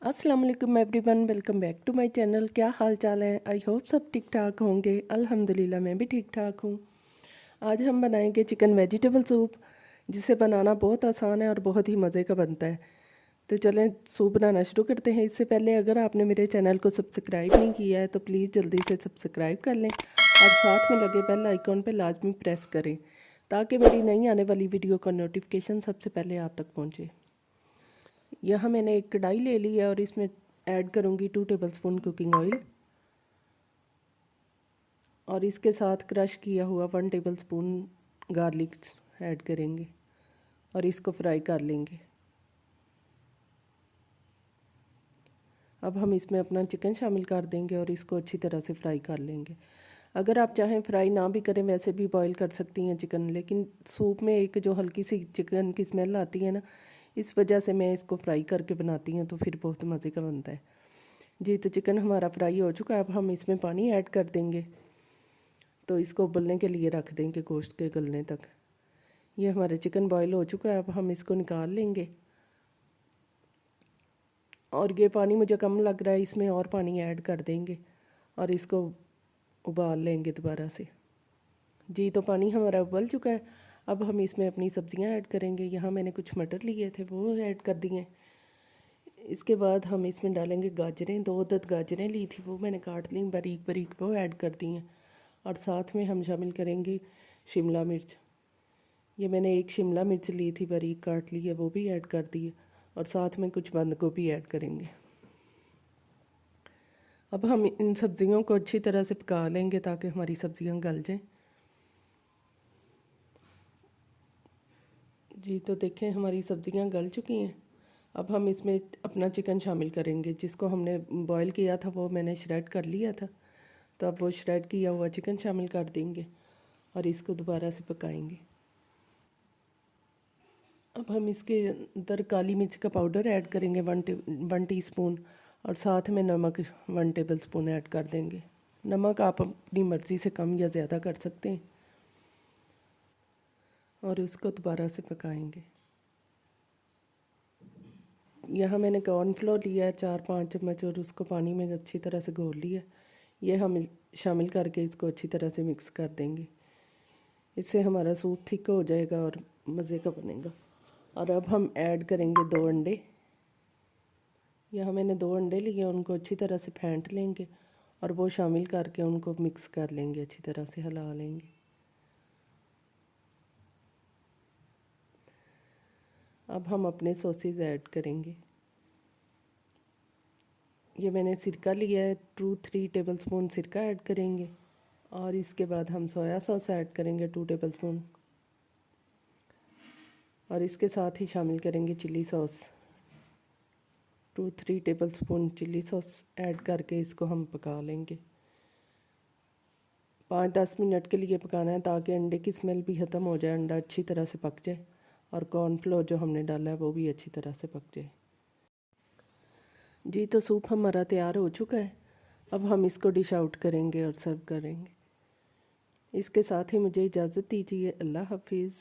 अस्सलाम वालेकुम everyone, welcome back to my channel. क्या हाल चाल है? आई होप सब ठीक ठाक होंगे। अल्हम्दुलिल्लाह मैं भी ठीक ठाक हूँ। आज हम बनाएंगे चिकन वेजिटेबल सूप, जिसे बनाना बहुत आसान है और बहुत ही मज़े का बनता है। तो चलें सूप बनाना शुरू करते हैं। इससे पहले अगर आपने मेरे चैनल को सब्सक्राइब नहीं किया है तो प्लीज़ जल्दी से सब्सक्राइब कर लें और साथ में लगे बेल आइकॉन पर लाजमी प्रेस करें ताकि मेरी नई आने वाली वीडियो का नोटिफिकेशन सबसे पहले आप तक पहुँचे। यहाँ मैंने एक कढ़ाई ले ली है और इसमें ऐड करूँगी 2 टेबलस्पून कुकिंग ऑयल और इसके साथ क्रश किया हुआ 1 टेबलस्पून गार्लिक ऐड करेंगे और इसको फ्राई कर लेंगे। अब हम इसमें अपना चिकन शामिल कर देंगे और इसको अच्छी तरह से फ्राई कर लेंगे। अगर आप चाहें फ्राई ना भी करें, वैसे भी बॉईल कर सकती हैं चिकन, लेकिन सूप में एक जो हल्की सी चिकन की स्मेल आती है ना, इस वजह से मैं इसको फ्राई करके बनाती हूँ, तो फिर बहुत मज़े का बनता है जी। तो चिकन हमारा फ्राई हो चुका है। अब हम इसमें पानी ऐड कर देंगे, तो इसको उबलने के लिए रख देंगे गोश्त के गलने तक। ये हमारे चिकन बॉईल हो चुका है। अब हम इसको निकाल लेंगे और ये पानी मुझे कम लग रहा है, इसमें और पानी ऐड कर देंगे और इसको उबाल लेंगे दोबारा से जी। तो पानी हमारा उबल चुका है। अब हम इसमें अपनी सब्ज़ियां ऐड करेंगे। यहाँ मैंने कुछ मटर लिए थे, वो ऐड कर दिए। इसके बाद हम इसमें डालेंगे गाजरें। 2 अदद गाजरें ली थी, वो मैंने काट ली बारीक बारीक, वो ऐड कर दी हैं। और साथ में हम शामिल करेंगे शिमला मिर्च। ये मैंने एक शिमला मिर्च ली थी, बारीक काट ली है, वो भी ऐड कर दी है। और साथ में कुछ बंद गोभी ऐड करेंगे। अब हम इन सब्ज़ियों को अच्छी तरह से पका लेंगे ताकि हमारी सब्ज़ियां गल जाएं जी। तो देखें हमारी सब्ज़ियां गल चुकी हैं। अब हम इसमें अपना चिकन शामिल करेंगे, जिसको हमने बॉईल किया था, वो मैंने श्रेड कर लिया था। तो अब वो श्रेड किया हुआ चिकन शामिल कर देंगे और इसको दोबारा से पकाएंगे। अब हम इसके अंदर काली मिर्च का पाउडर ऐड करेंगे 1 टीस्पून और साथ में नमक 1 टेबलस्पून ऐड कर देंगे। नमक आप अपनी मर्ज़ी से कम या ज़्यादा कर सकते हैं और उसको दोबारा से पकाएंगे। यहाँ मैंने कॉर्नफ्लोर लिया है 4-5 चम्मच और उसको पानी में अच्छी तरह से घोल लिया। ये हम शामिल करके इसको अच्छी तरह से मिक्स कर देंगे। इससे हमारा सूप थिक हो जाएगा और मज़े का बनेगा। और अब हम ऐड करेंगे 2 अंडे। यहाँ मैंने 2 अंडे लिए, उनको अच्छी तरह से फेंट लेंगे और वो शामिल करके उनको मिक्स कर लेंगे, अच्छी तरह से हिला लेंगे। अब हम अपने सॉसेज ऐड करेंगे। ये मैंने सिरका लिया है, 2-3 टेबलस्पून सिरका ऐड करेंगे और इसके बाद हम सोया सॉस ऐड करेंगे 2 टेबलस्पून और इसके साथ ही शामिल करेंगे chilli sauce 2-3 tablespoon chilli sauce add करके इसको हम पका लेंगे। 5-10 मिनट के लिए पकाना है ताकि अंडे की स्मेल भी ख़त्म हो जाए, अंडा अच्छी तरह से पक जाए और कॉर्नफ्लोर जो हमने डाला है वो भी अच्छी तरह से पक जाए जी। तो सूप हमारा तैयार हो चुका है। अब हम इसको डिश आउट करेंगे और सर्व करेंगे। इसके साथ ही मुझे इजाज़त दीजिए। अल्लाह हाफिज़।